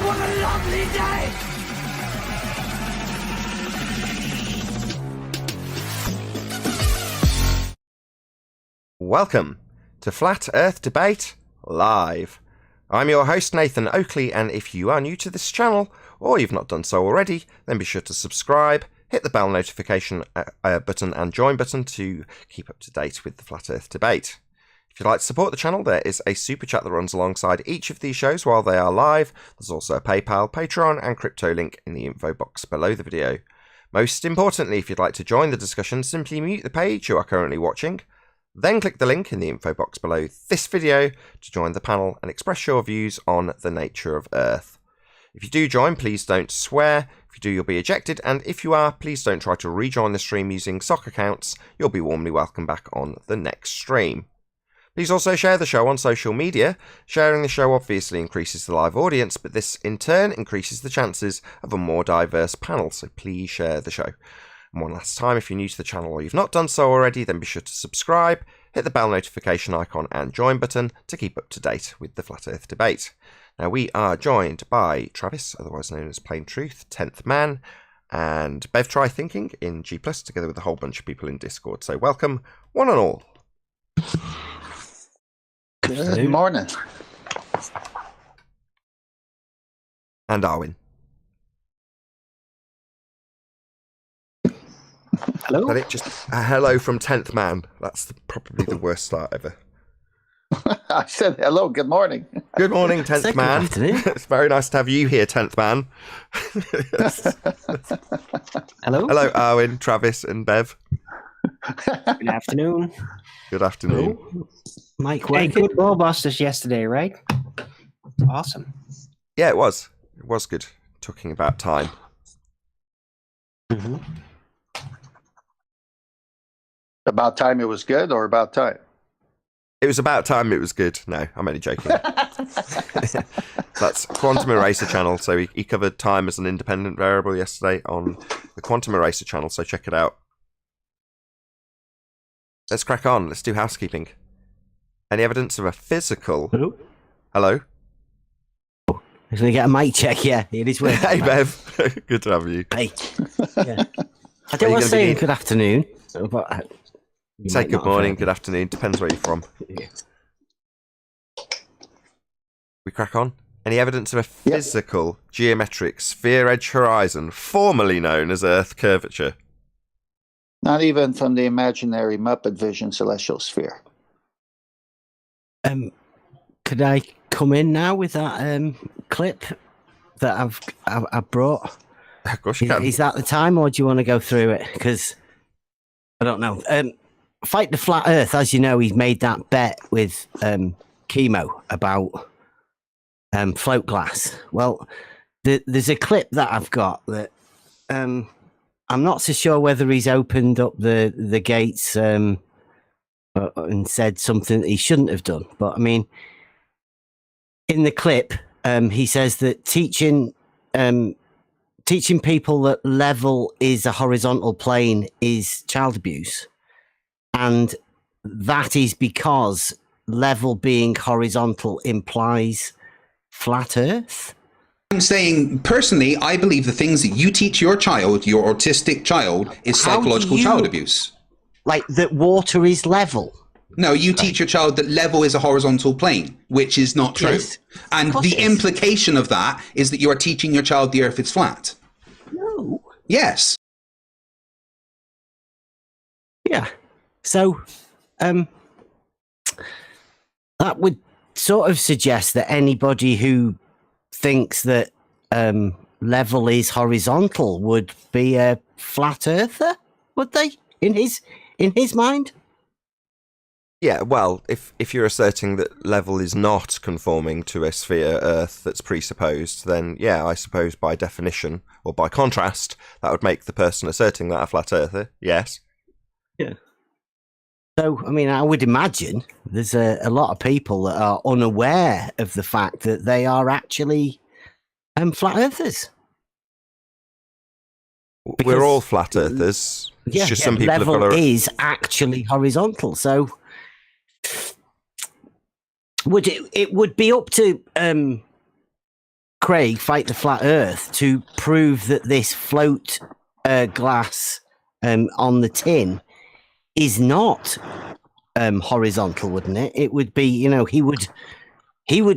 what a lovely day! Welcome to Flat Earth Debate Live. I'm your host Nathan Oakley, and if you are new to this channel, or you've not done so already, then be sure to subscribe, hit the bell notification button and join button to keep up to date with the Flat Earth Debate. If you'd like to support the channel, there is a super chat that runs alongside each of these shows while they are live. There's also a PayPal, Patreon and crypto link in the info box below the video. Most importantly, if you'd like to join the discussion, simply mute the page you are currently watching. Then click the link in the info box below this video to join the panel and express your views on the nature of Earth. If you do join, please don't swear. If you do, you'll be ejected. And if you are, please don't try to rejoin the stream using sock accounts. You'll be warmly welcome back on the next stream. Please also share the show on social media. Sharing the show obviously increases the live audience, but this in turn increases the chances of a more diverse panel. So please share the show. And one last time, if you're new to the channel or you've not done so already, then be sure to subscribe, hit the bell notification icon and join button to keep up to date with the Flat Earth Debate. Now, we are joined by Travis, otherwise known as Plain Truth, 10th Man, and Bev Try Thinking in G+, together with a whole bunch of people in Discord. So welcome, one and all. Good morning. And Arwin. Hello. That it? Just a hello from 10th Man. That's probably the worst start ever. I said hello. Good morning. Good morning, 10th Man. It's very nice to have you here, 10th Man. Hello. Hello, Arwin, Travis, and Bev. Good afternoon. Good afternoon. Hello. Mike, hey, good ball busters yesterday, right? Awesome. Yeah, it was. It was good. Talking about time. Mm-hmm. About time it was good, or about time? It was about time it was good. No, I'm only joking. That's Quantum Eraser channel. So he covered time as an independent variable yesterday on the Quantum Eraser channel. So check it out. Let's crack on. Let's do housekeeping. Any evidence of a physical... Hello? Hello? He's going to get a mic check, yeah. It is weird. Hey, Bev. Good to have you. Hey. Yeah. I don't want to say good afternoon, but... Say good morning, good afternoon. Depends where you're from. Yeah. We crack on. Any evidence of a physical geometric sphere edge horizon, formerly known as Earth curvature? Not even from the imaginary Muppet Vision celestial sphere. Could I come in now with that clip that I've brought? Of course you can. Is that the time, or do you want to go through it? Because I don't know. Fight the Flat Earth, as you know, he's made that bet with Chemo about float glass. Well, there's a clip that I've got that I'm not so sure whether he's opened up the gates and said something that he shouldn't have done. But I mean, in the clip, he says that teaching people that level is a horizontal plane is child abuse. And that is because level being horizontal implies flat Earth. I'm saying, personally, I believe the things that you teach your child, your autistic child, is psychological child abuse. Like that water is level? No, you teach your child that level is a horizontal plane, which is not true. Yes. And the implication of that is that you are teaching your child the Earth is flat. No. Yes. Yeah. So, that would sort of suggest that anybody who thinks that level is horizontal would be a flat earther, would they? In his mind? Yeah, well, if you're asserting that level is not conforming to a sphere Earth that's presupposed, then yeah, I suppose by definition, or by contrast, that would make the person asserting that a flat earther, yes. Yeah. So, I mean, I would imagine there's a lot of people that are unaware of the fact that they are actually flat earthers. We're all flat earthers. Yeah, just some people level have got is actually horizontal. So, it would be up to Craig fight the flat Earth to prove that this float glass on the tin is not horizontal, wouldn't it? It would be, you know, he would,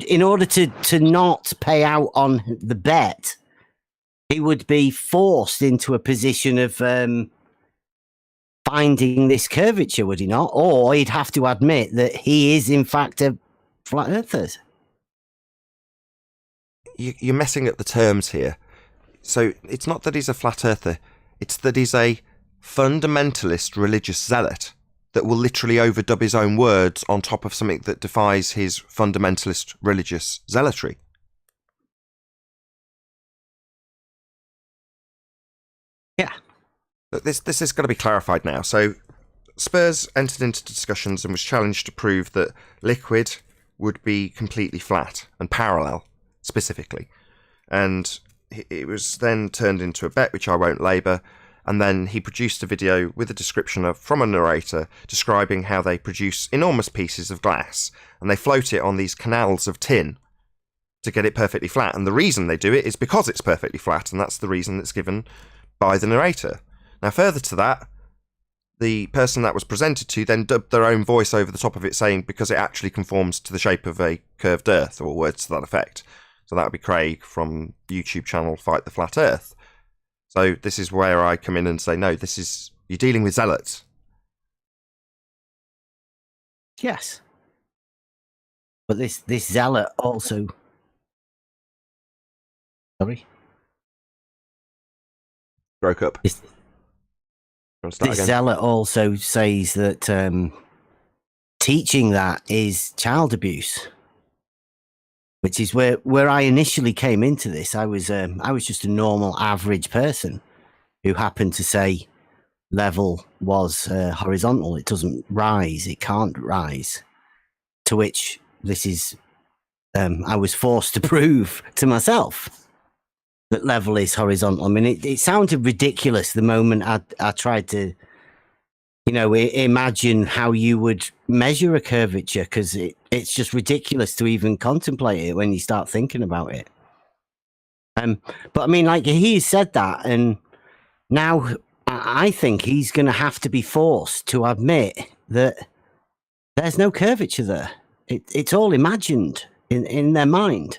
in order to not pay out on the bet, he would be forced into a position of finding this curvature, would he not? Or he'd have to admit that he is, in fact, a flat earther. You're messing up the terms here. So it's not that he's a flat earther, it's that he's a fundamentalist religious zealot that will literally overdub his own words on top of something that defies his fundamentalist religious zealotry. Yeah. This has got to be clarified now. So Spurs entered into discussions and was challenged to prove that liquid would be completely flat and parallel, specifically. And it was then turned into a bet, which I won't labour. And then he produced a video with a description from a narrator describing how they produce enormous pieces of glass and they float it on these canals of tin to get it perfectly flat. And the reason they do it is because it's perfectly flat, and that's the reason that's given by the narrator. Now, further to that, the person that was presented to then dubbed their own voice over the top of it, saying because it actually conforms to the shape of a curved earth, or words to that effect. So that would be Craig from YouTube channel Fight the Flat Earth. So this is where I come in and say, no, you're dealing with zealots. Yes. But this zealot also... Sorry? Broke up. This zealot also says that teaching that is child abuse, which is where I initially came into this. I was just a normal, average person who happened to say level was horizontal. It doesn't rise. It can't rise. To which this is, I was forced to prove to myself that level is horizontal. I mean, it sounded ridiculous the moment I tried to, you know, imagine how you would measure a curvature, because it's just ridiculous to even contemplate it when you start thinking about it. But I mean, like, he said that, and now I think he's going to have to be forced to admit that there's no curvature there. It's all imagined in their mind.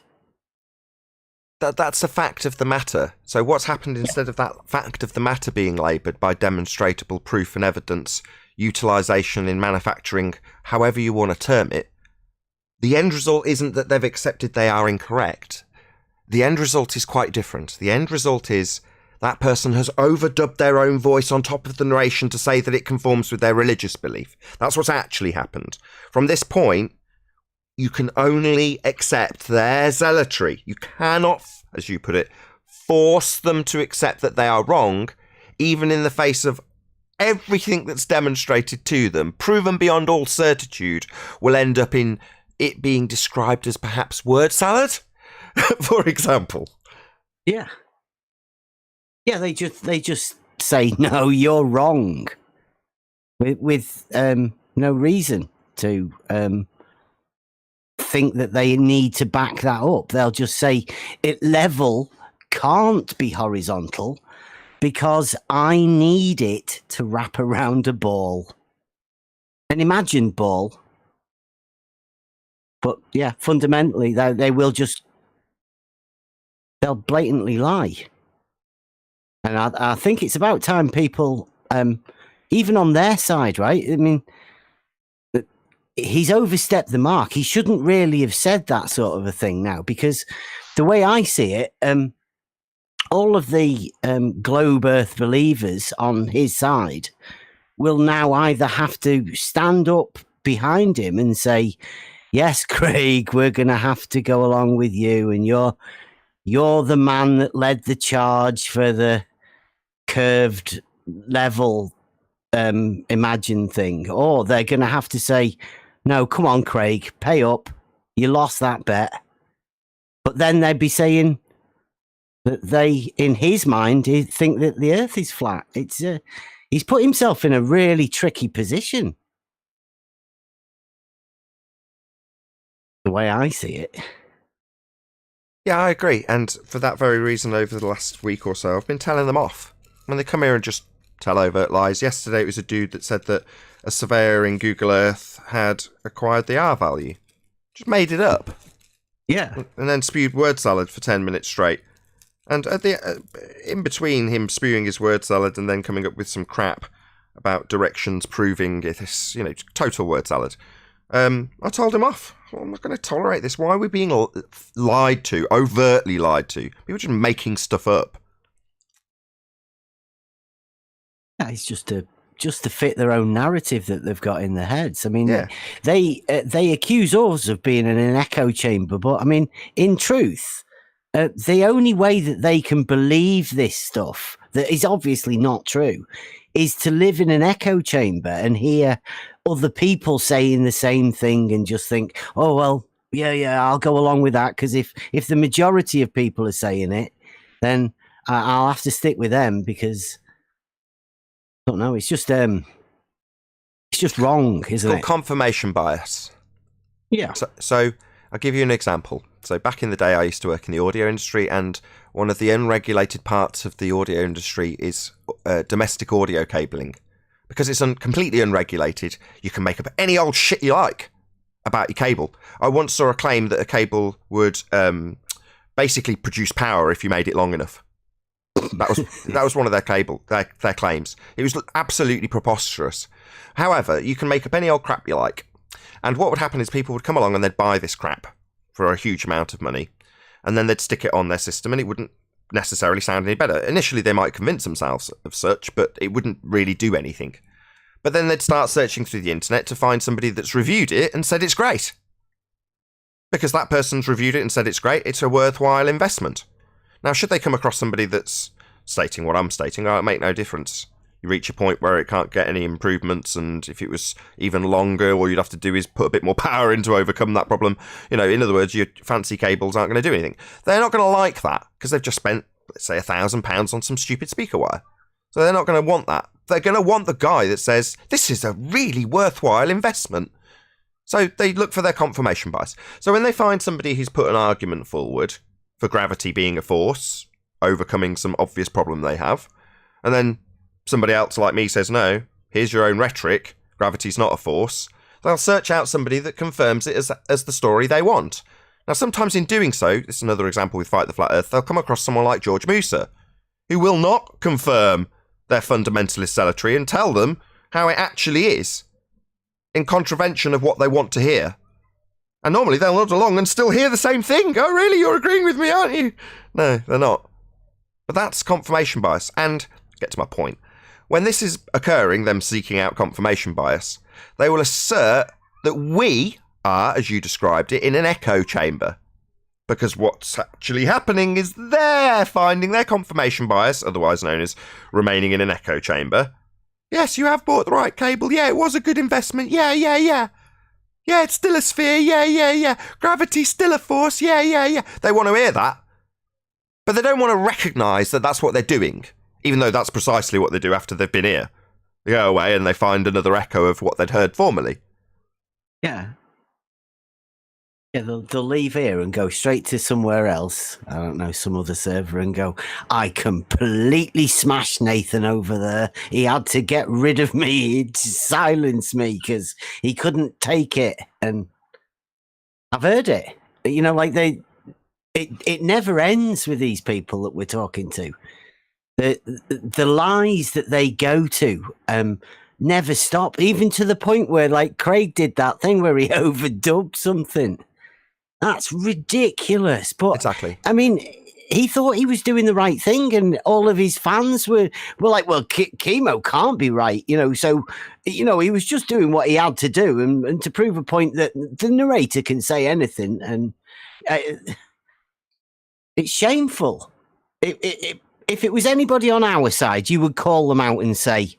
That's a fact of the matter. So what's happened instead of that fact of the matter being laboured by demonstrable proof and evidence, utilisation in manufacturing, however you want to term it, the end result isn't that they've accepted they are incorrect. The end result is quite different. The end result is that person has overdubbed their own voice on top of the narration to say that it conforms with their religious belief. That's what's actually happened. From this point, you can only accept their zealotry. You cannot, as you put it, force them to accept that they are wrong, even in the face of everything that's demonstrated to them, proven beyond all certitude, will end up in it being described as perhaps word salad, for example. Yeah. Yeah, they just say, no, you're wrong, with no reason to think that they need to back that up. They'll just say it level can't be horizontal because I need it to wrap around a ball, an imagined ball. But yeah, fundamentally, they'll blatantly lie. And I think it's about time people, even on their side, right? I mean, he's overstepped the mark. He shouldn't really have said that sort of a thing now, because the way I see it, all of the globe earth believers on his side will now either have to stand up behind him and say, yes, Craig, we're going to have to go along with you, and you're the man that led the charge for the curved level imagine thing, or they're going to have to say, no, come on, Craig, pay up, you lost that bet. But then they'd be saying that they, in his mind, think that the earth is flat. He's put himself in a really tricky position, the way I see it. Yeah, I agree. And for that very reason, over the last week or so, I've been telling them off. When they come here and just tell overt lies. Yesterday, it was a dude that said that a surveyor in Google Earth had acquired the R value. Just made it up. Yeah. And then spewed word salad for 10 minutes straight. And at the in between him spewing his word salad and then coming up with some crap about directions proving this, total word salad, I told him off. I'm not going to tolerate this. Why are we being lied to, overtly lied to? People just making stuff up. Yeah, it's just to fit their own narrative that they've got in their heads. I mean, Yeah. they accuse us of being in an echo chamber, but I mean, in truth, the only way that they can believe this stuff that is obviously not true is to live in an echo chamber and hear other people saying the same thing and just think, oh, well, yeah, I'll go along with that, because if the majority of people are saying it, then I'll have to stick with them, because I don't know, it's just wrong, isn't it? Confirmation bias. Yeah. So I'll give you an example. So back in the day, I used to work in the audio industry, and one of the unregulated parts of the audio industry is domestic audio cabling. Because it's completely unregulated, you can make up any old shit you like about your cable. I once saw a claim that a cable would basically produce power if you made it long enough. That was one of their claims. It was absolutely preposterous. However, you can make up any old crap you like. And what would happen is people would come along and they'd buy this crap for a huge amount of money, and then they'd stick it on their system, and it wouldn't necessarily sound any better. Initially, they might convince themselves of such, but it wouldn't really do anything. But then they'd start searching through the internet to find somebody that's reviewed it and said it's great. Because that person's reviewed it and said it's great, it's a worthwhile investment. Now, should they come across somebody that's stating what I'm stating, it'll make no difference. You reach a point where it can't get any improvements, and if it was even longer, all you'd have to do is put a bit more power in to overcome that problem. In other words, your fancy cables aren't going to do anything. They're not going to like that, because they've just spent, let's say, £1,000 on some stupid speaker wire. So they're not going to want that. They're going to want the guy that says, this is a really worthwhile investment. So they look for their confirmation bias. So when they find somebody who's put an argument forward for gravity being a force, overcoming some obvious problem they have, and then somebody else like me says, no, here's your own rhetoric, gravity's not a force, they'll search out somebody that confirms it as the story they want. Now, sometimes in doing so, this is another example with Fight the Flat Earth, they'll come across someone like George Musa, who will not confirm their fundamentalist zealotry and tell them how it actually is, in contravention of what they want to hear. And normally they'll nod along and still hear the same thing. Oh, really? You're agreeing with me, aren't you? No, they're not. But that's confirmation bias. And, get to my point, when this is occurring, them seeking out confirmation bias, they will assert that we are, as you described it, in an echo chamber. Because what's actually happening is they're finding their confirmation bias, otherwise known as remaining in an echo chamber. Yes, you have bought the right cable. Yeah, it was a good investment. Yeah. Yeah, it's still a sphere. Yeah. Gravity's still a force. Yeah. They want to hear that. But they don't want to recognise that that's what they're doing, even though that's precisely what they do after they've been here. They go away and they find another echo of what they'd heard formerly. Yeah. Yeah, they'll leave here and go straight to somewhere else. I don't know, some other server, and go, I completely smashed Nathan over there. He had to get rid of me. He'd silence me because he couldn't take it. And I've heard it. It never ends with these people that we're talking to. The lies that they go to never stop, even to the point where, like, Craig did that thing where he overdubbed something. That's ridiculous. But Exactly. I mean, he thought he was doing the right thing, and all of his fans were like, well, chemo can't be right, so, he was just doing what he had to do, and to prove a point that the narrator can say anything, and it's shameful. If it was anybody on our side, you would call them out and say,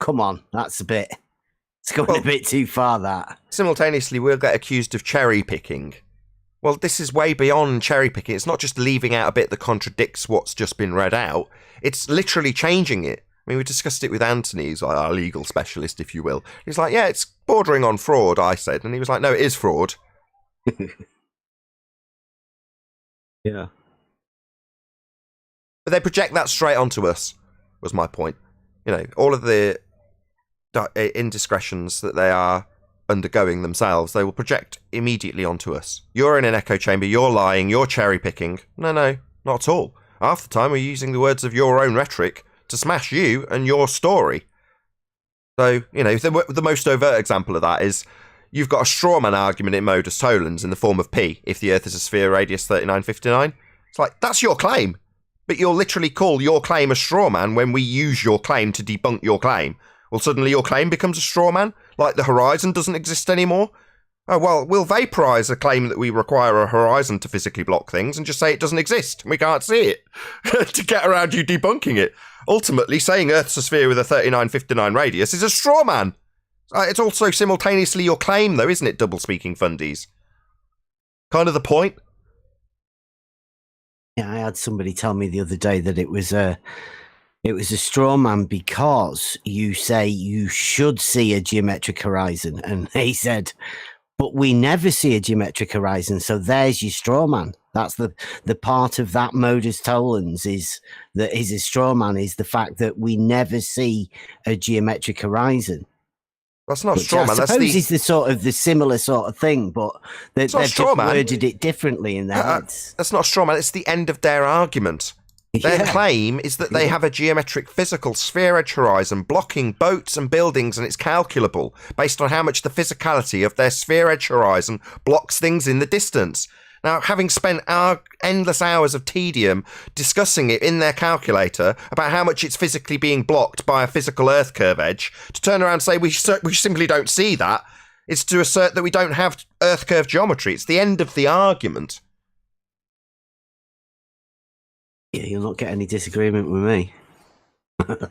come on, it's going a bit too far, that. Simultaneously, we'll get accused of cherry picking. Well, this is way beyond cherry picking. It's not just leaving out a bit that contradicts what's just been read out. It's literally changing it. I mean, we discussed it with Anthony, who's like our legal specialist, if you will. He's like, yeah, it's bordering on fraud, I said. And he was like, no, it is fraud. Yeah. But they project that straight onto us, was my point. You know, all of the indiscretions that they are undergoing themselves, they will project immediately onto us. You're in an echo chamber, you're lying, you're cherry picking. No, not at all. Half the time we're using the words of your own rhetoric to smash you and your story. So, you know, the most overt example of that is you've got a strawman argument in modus tollens in the form of P, if the Earth is a sphere radius 3959. It's like, that's your claim. But you'll literally call your claim a strawman when we use your claim to debunk your claim. Well, suddenly your claim becomes a strawman, like the horizon doesn't exist anymore. Oh, well, we'll vaporise a claim that we require a horizon to physically block things and just say it doesn't exist. We can't see it to get around you debunking it. Ultimately, saying Earth's a sphere with a 3959 radius is a straw man. It's also simultaneously your claim, though, isn't it, double-speaking fundies? Kind of the point. Yeah, I had somebody tell me the other day that it was a straw man because you say you should see a geometric horizon, and they said, but we never see a geometric horizon, so there's your straw man. That's the part of that modus tollens is that is a straw man is the fact that we never see a geometric horizon. That's not straw man. I suppose it's the similar sort of thing, but they've just worded it differently in their heads. That's not straw man. It's the end of their argument. Their claim is that they have a geometric physical sphere edge horizon blocking boats and buildings, and it's calculable based on how much the physicality of their sphere edge horizon blocks things in the distance. Now, having spent our endless hours of tedium discussing it in their calculator about how much it's physically being blocked by a physical Earth curve edge, to turn around and say we simply don't see that, it's to assert that we don't have Earth curve geometry. It's the end of the argument. Yeah, you'll not get any disagreement with me. Like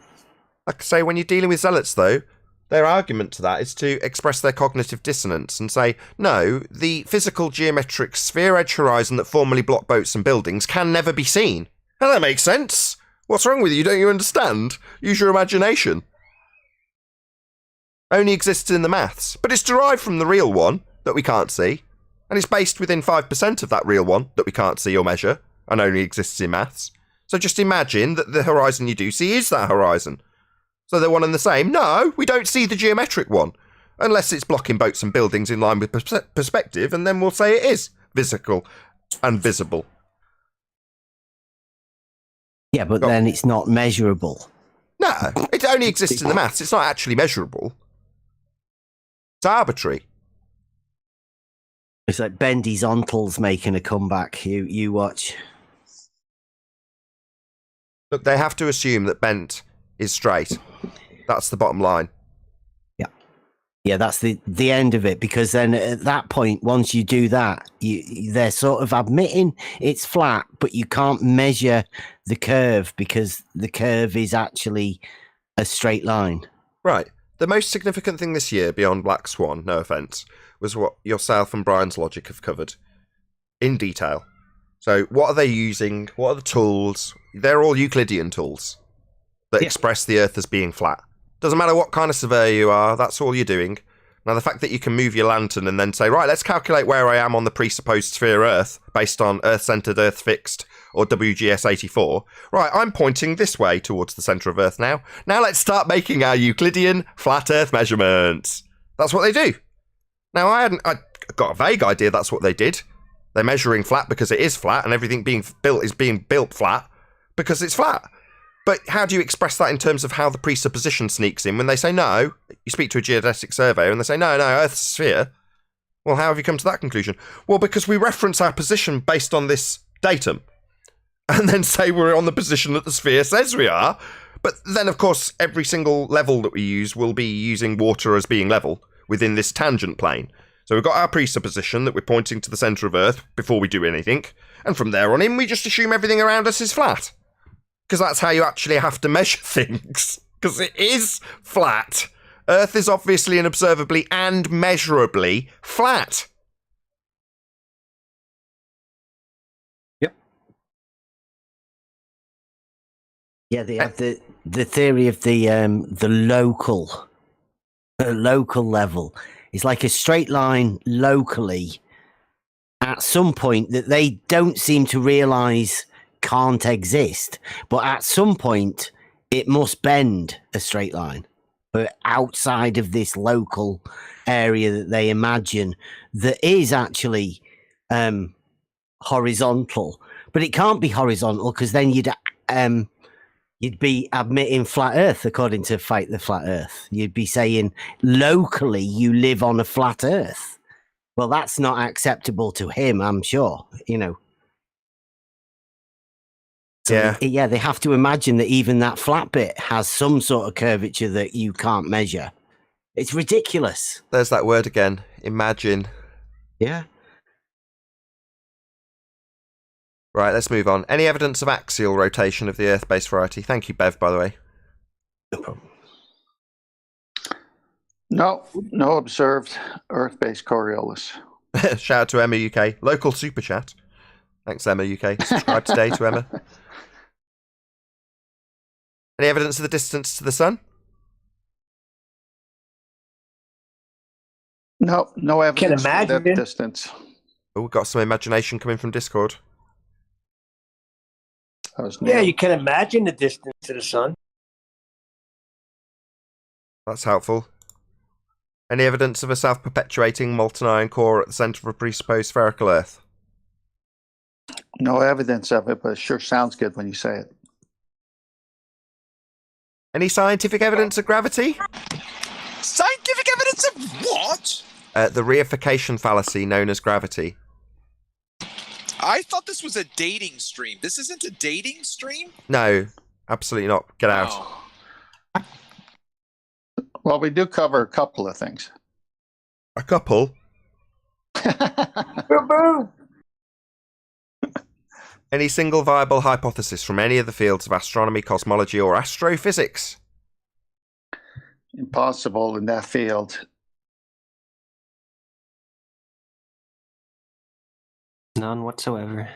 I say, when you're dealing with zealots, though, their argument to that is to express their cognitive dissonance and say, no, the physical geometric sphere edge horizon that formerly blocked boats and buildings can never be seen. And that makes sense. What's wrong with you? Don't you understand? Use your imagination. Only exists in the maths, but it's derived from the real one that we can't see, and it's based within 5% of that real one that we can't see or measure, and only exists in maths. So just imagine that the horizon you do see is that horizon. So they're one and the same. No, we don't see the geometric one, unless it's blocking boats and buildings in line with perspective, and then we'll say it is physical and visible. Yeah, but then it's not measurable. No, it only exists in the maths. It's not actually measurable. It's arbitrary. It's like Bendy's Ontals making a comeback. You watch. Look, they have to assume that bent is straight. That's the bottom line. Yeah, that's the end of it, because then at that point, once you do that, they're sort of admitting it's flat, but you can't measure the curve because the curve is actually a straight line. Right. The most significant thing this year, beyond Black Swan, no offence, was what yourself and Brian's logic have covered in detail. So what are they using? What are the tools? They're all Euclidean tools that express the Earth as being flat. Doesn't matter what kind of surveyor you are, that's all you're doing. Now, the fact that you can move your lantern and then say, right, let's calculate where I am on the presupposed sphere Earth based on Earth-centered, Earth-fixed, or WGS84. Right, I'm pointing this way towards the centre of Earth now. Now let's start making our Euclidean flat Earth measurements. That's what they do. Now, I got a vague idea that's what they did. They're measuring flat because it is flat, and everything being built is being built flat because it's flat. But how do you express that in terms of how the presupposition sneaks in when they say no? You speak to a geodetic surveyor and they say, no, Earth's a sphere. Well, how have you come to that conclusion? Well, because we reference our position based on this datum and then say we're on the position that the sphere says we are. But then, of course, every single level that we use will be using water as being level within this tangent plane. So we've got our presupposition that we're pointing to the centre of Earth before we do anything. And from there on in, we just assume everything around us is flat. Because that's how you actually have to measure things. Because it is flat. Earth is obviously and observably and measurably flat. Yep. Yeah, they have the theory of the local level. It's like a straight line locally, at some point that they don't seem to realize can't exist, but at some point it must bend a straight line, but outside of this local area that they imagine that is actually horizontal. But it can't be horizontal because then you'd be admitting flat Earth, according to Fight the Flat Earth. You'd be saying locally you live on a flat Earth. Well, that's not acceptable to him, I'm sure, you know. So yeah. They have to imagine that even that flat bit has some sort of curvature that you can't measure. It's ridiculous. There's that word again. Imagine. Yeah. Right, let's move on. Any evidence of axial rotation of the Earth-based variety? Thank you, Bev, by the way. No problem. No observed Earth-based Coriolis. Shout out to Emma UK. Local super chat. Thanks, Emma UK. Subscribe today to Emma. Any evidence of the distance to the sun? No evidence Can of that imagine. distance. Oh, we've got some imagination coming from Discord. That was Yeah, Neil. you can imagine the distance to the sun. That's helpful. Any evidence of a self-perpetuating molten iron core at the centre of a presupposed spherical Earth? No evidence of it, but it sure sounds good when you say it. Any scientific evidence of gravity? Scientific evidence of what? The reification fallacy known as gravity. I thought this was a dating stream. This isn't a dating stream? No, absolutely not. Get out. Oh. Well, we do cover a couple of things. A couple. Any single viable hypothesis from any of the fields of astronomy, cosmology, or astrophysics? Impossible in that field. None whatsoever.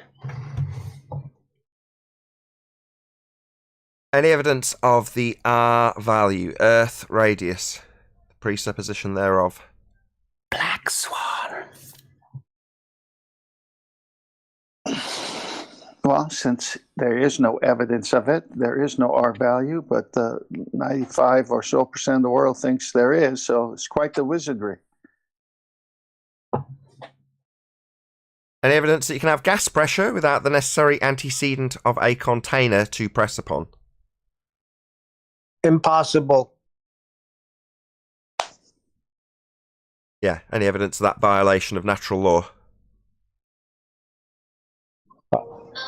Any evidence of the R value, Earth radius, the presupposition thereof? Black Swan. Well, since there is no evidence of it, there is no R value, but 95 or so % of the world thinks there is, so it's quite the wizardry. Any evidence that you can have gas pressure without the necessary antecedent of a container to press upon? Impossible. Yeah, any evidence of that violation of natural law?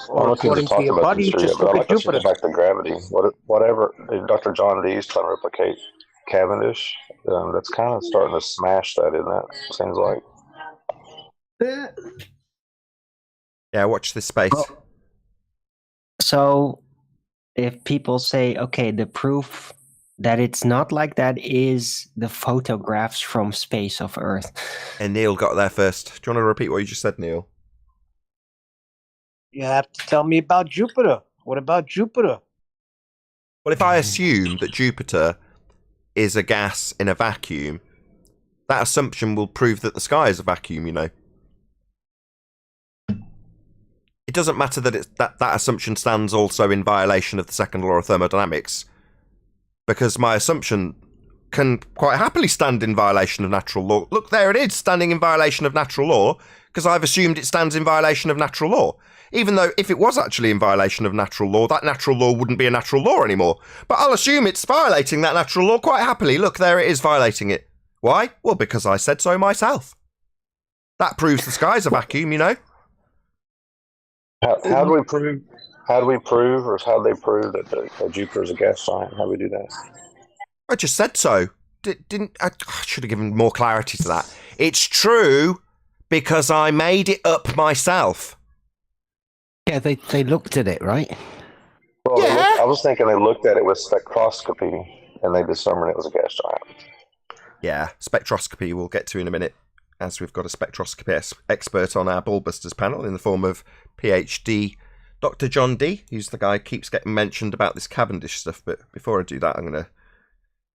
Or according to your buddy, just look at Jupiter. Back to gravity. Whatever Dr. John Dee is trying to replicate Cavendish, that's kind of starting to smash that, isn't it? Seems like. Yeah, watch this space. So, if people say, okay, the proof that it's not like that is the photographs from space of Earth. And Neil got there first. Do you want to repeat what you just said, Neil? You have to tell me about Jupiter. What about Jupiter? Well, if I assume that Jupiter is a gas in a vacuum, that assumption will prove that the sky is a vacuum, you know. It doesn't matter that that assumption stands also in violation of the second law of thermodynamics, because my assumption can quite happily stand in violation of natural law. Look, there it is, standing in violation of natural law, because I've assumed it stands in violation of natural law. Even though if it was actually in violation of natural law, that natural law wouldn't be a natural law anymore. But I'll assume it's violating that natural law quite happily. Look, there it is violating it. Why? Well, because I said so myself. That proves the sky's a vacuum, you know. How do we prove, or how do they prove that Jupiter is a gas giant? How do we do that? I just said so. I should have given more clarity to that. It's true because I made it up myself. Yeah, they looked at it, right? Well, Yeah. I was thinking they looked at it with spectroscopy and they determined it was a gas giant. Yeah, spectroscopy we'll get to in a minute, as we've got a spectroscopy expert on our Ballbusters panel in the form of PhD Dr. John Dee, who's the guy who keeps getting mentioned about this Cavendish stuff. But before I do that, I'm going to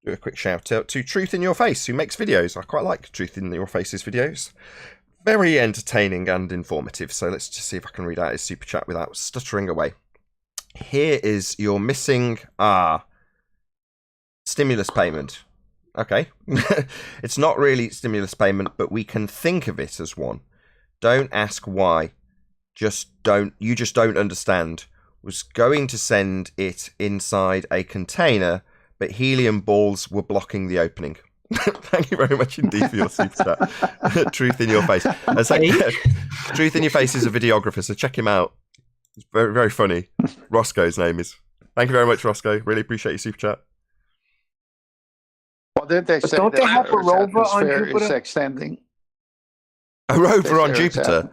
do a quick shout out to Truth in Your Face, who makes videos. I quite like Truth in Your Face's videos. very entertaining and informative. So let's just see if I can read out his super chat without stuttering away. Here is your missing stimulus payment. Okay. It's not really stimulus payment, but we can think of it as one. Don't ask why. You just don't understand. Was going to send it inside a container, but helium balls were blocking the opening. Thank you very much indeed for your super chat. Truth in your face. Truth in your face is a videographer, so check him out. It's very, very funny. Roscoe's name is. Thank you very much, Roscoe. Really appreciate your super chat. Well, did they say don't that they have a Earth's rover on atmosphere is Jupiter? extending? A rover on They say Earth's Jupiter.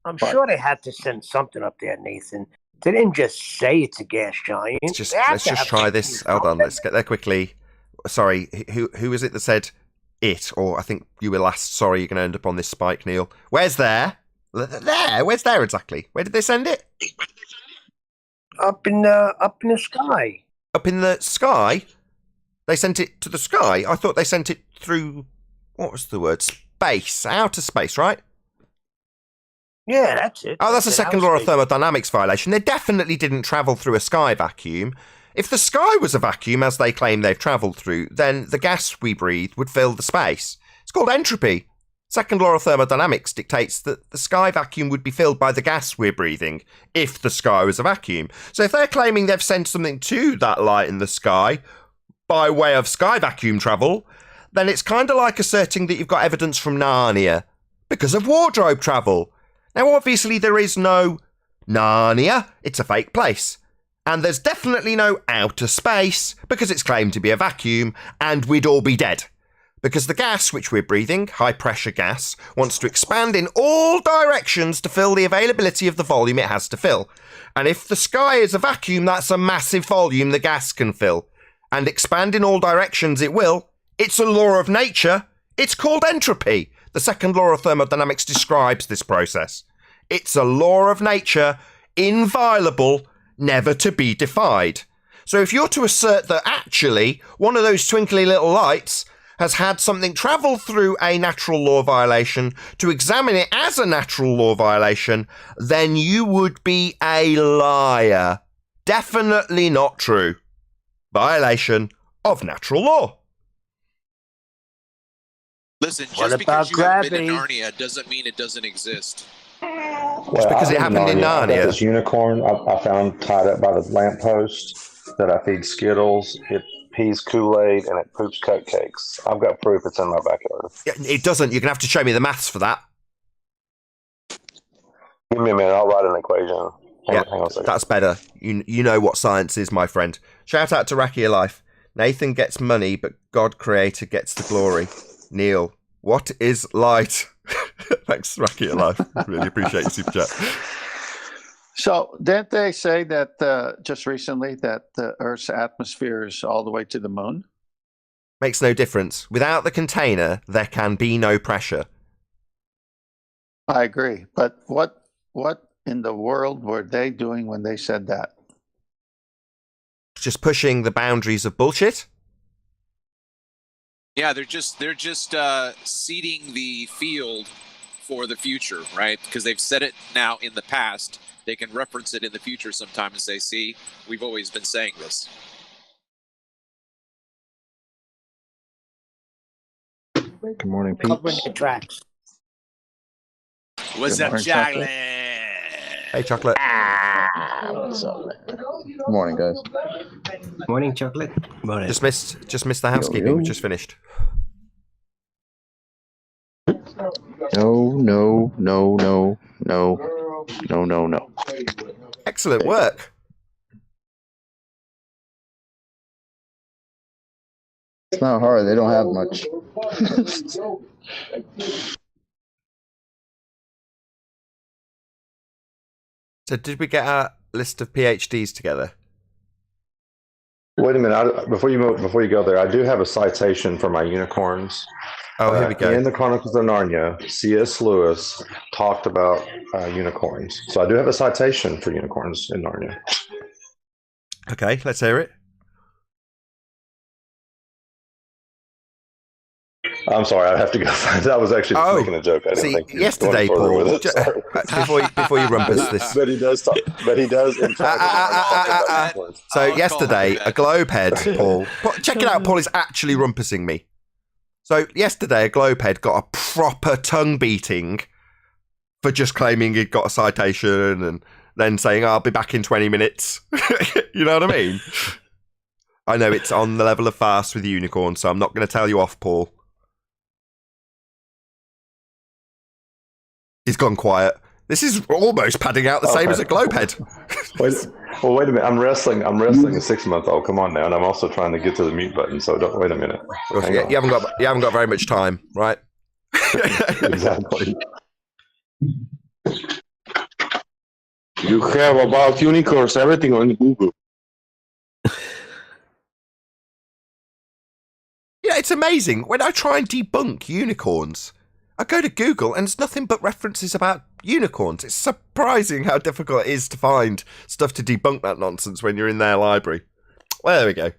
I'm sure they had to send something up there, Nathan. They didn't just say it's a gas giant. Let's just try this. Hold on, let's get there quickly. Sorry, who was it that said it? Or I think you were last. Sorry, you're going to end up on this spike, Neil. Where's there? There? Where's there exactly? Where did they send it? Up in the sky. Up in the sky? They sent it to the sky? I thought they sent it through, what was the word? Space. Outer space, right? Yeah, that's it. Oh, that's a second law of thermodynamics violation. They definitely didn't travel through a sky vacuum. If the sky was a vacuum, as they claim they've travelled through, then the gas we breathe would fill the space. It's called entropy. Second law of thermodynamics dictates that the sky vacuum would be filled by the gas we're breathing if the sky was a vacuum. So if they're claiming they've sent something to that light in the sky by way of sky vacuum travel, then it's kind of like asserting that you've got evidence from Narnia because of wardrobe travel. Now, obviously, there is no Narnia. It's a fake place. And there's definitely no outer space because it's claimed to be a vacuum and we'd all be dead. Because the gas which we're breathing, high pressure gas, wants to expand in all directions to fill the availability of the volume it has to fill. And if the sky is a vacuum, that's a massive volume the gas can fill. And expand in all directions it will. It's a law of nature. It's called entropy. The second law of thermodynamics describes this process. It's a law of nature, inviolable, never to be defied. So if you're to assert that actually one of those twinkly little lights has had something travel through a natural law violation to examine it as a natural law violation, then you would be a liar. Definitely not true. Violation of natural law. Listen, What just because about you haven't been to gravity? Narnia doesn't mean it doesn't exist. Well, because it I've been happened in I've got Narnia. this unicorn I found tied up by the lamppost that I feed Skittles. It pees Kool-Aid and it poops cupcakes. I've got proof it's in my backyard. It doesn't. You're going to have to show me the maths for that. Give me a minute. I'll write an equation. Hang on a second. That's better. You know what science is, my friend. Shout out to Rakia Life. Nathan gets money, but God Creator gets the glory. Neil, what is light? Thanks, Rakia Life. Really appreciate your super chat. So didn't they say that just recently that the Earth's atmosphere is all the way to the moon? Makes no difference. Without the container, there can be no pressure. I agree. But what in the world were they doing when they said that? Just pushing the boundaries of bullshit? Yeah, they're just seeding the field for the future, right? Because they've said it now in the past. They can reference it in the future sometime and say, see, we've always been saying this. Good morning, Pete. Covering the tracks. What's Good up, morning, chocolate? Hey, Chocolate. What's up, man? Good morning, guys. Morning, chocolate. Morning. Just missed the housekeeping. Yo. We just finished. No. Excellent work. It's not hard. They don't have much. So did we get our list of PhDs together? Wait a minute. Before you go there, I do have a citation for my unicorns. Oh, here we go. In the Chronicles of Narnia, C.S. Lewis talked about unicorns. So I do have a citation for unicorns in Narnia. Okay, let's hear it. I'm sorry, I have to go find it. I was actually just making a joke. I didn't think you were yesterday, going further Paul. with it. Before you rumpus this. But he does talk. But he does. So yesterday, a globehead, Paul. Check it out. Paul is actually rumpusing me. So yesterday, a globehead got a proper tongue beating for just claiming he'd got a citation and then saying, "I'll be back in 20 minutes." You know what I mean? I know it's on the level of fast with unicorns, so I'm not going to tell you off, Paul. He's gone quiet. This is almost padding out the same as a globehead. Wait a minute. I'm wrestling a 6-month-old. Come on now, and I'm also trying to get to the mute button. So don't wait a minute. You haven't got very much time, right? Exactly. You have about unicorns everything on Google. Yeah, it's amazing. When I try and debunk unicorns, I go to Google and there's nothing but references about unicorns. It's surprising how difficult it is to find stuff to debunk that nonsense when you're in their library. Well, there we go.